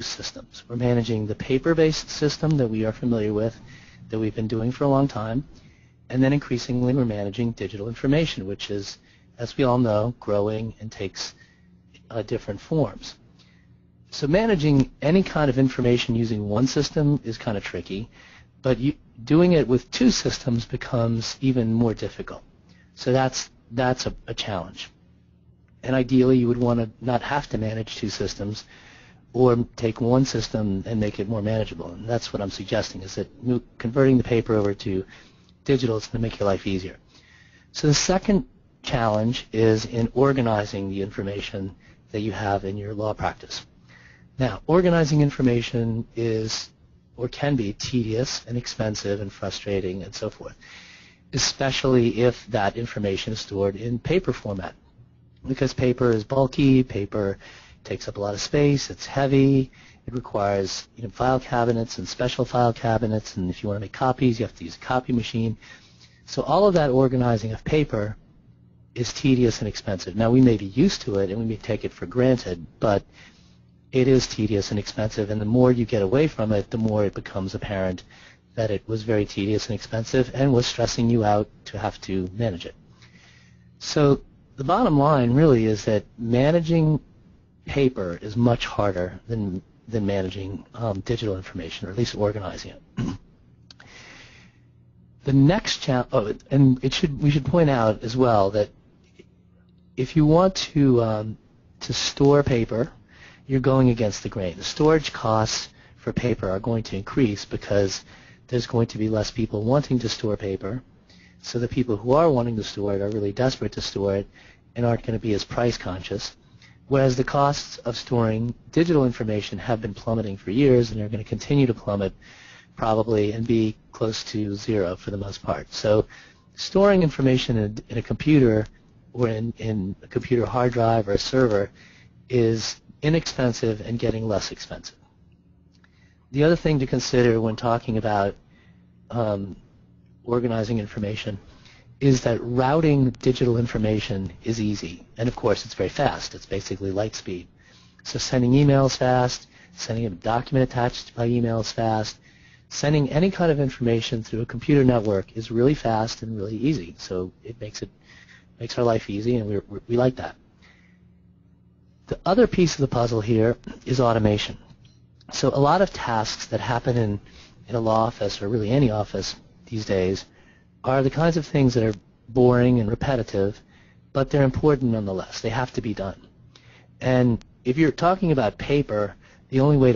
systems. We're managing the paper-based system that we are familiar with, that we've been doing for a long time, and then increasingly we're managing digital information, which is, as we all know, growing and takes different forms. So managing any kind of information using one system is kind of tricky, but doing it with two systems becomes even more difficult. So that's a challenge. And ideally you would want to not have to manage two systems, or take one system and make it more manageable. And that's what I'm suggesting, is that converting the paper over to digital is going to make your life easier. So the second challenge is in organizing the information that you have in your law practice. Now, organizing information is, or can be, tedious and expensive and frustrating and so forth, especially if that information is stored in paper format. Because paper is bulky, paper takes up a lot of space, it's heavy, it requires file cabinets and special file cabinets, and if you want to make copies, you have to use a copy machine. So all of that organizing of paper is tedious and expensive. Now, we may be used to it and we may take it for granted, but it is tedious and expensive, and the more you get away from it, the more it becomes apparent that it was very tedious and expensive and was stressing you out to have to manage it. So the bottom line really is that managing paper is much harder than managing digital information, or at least organizing it. The next challenge, and we should point out as well that if you want to store paper, you're going against the grain. The storage costs for paper are going to increase because there's going to be less people wanting to store paper. So the people who are wanting to store it are really desperate to store it and aren't going to be as price conscious. Whereas the costs of storing digital information have been plummeting for years, and they're going to continue to plummet probably and be close to zero for the most part. So storing information in a computer or in a computer hard drive or a server is inexpensive and getting less expensive. The other thing to consider when talking about organizing information is that routing digital information is easy, and of course it's very fast. It's basically light speed. So sending emails fast, sending a document attached by email is fast, sending any kind of information through a computer network is really fast and really easy. So it makes our life easy, and we like that. The other piece of the puzzle here is automation. So a lot of tasks that happen in a law office, or really any office these days, are the kinds of things that are boring and repetitive, but they're important nonetheless. They have to be done. And if you're talking about paper, the only way to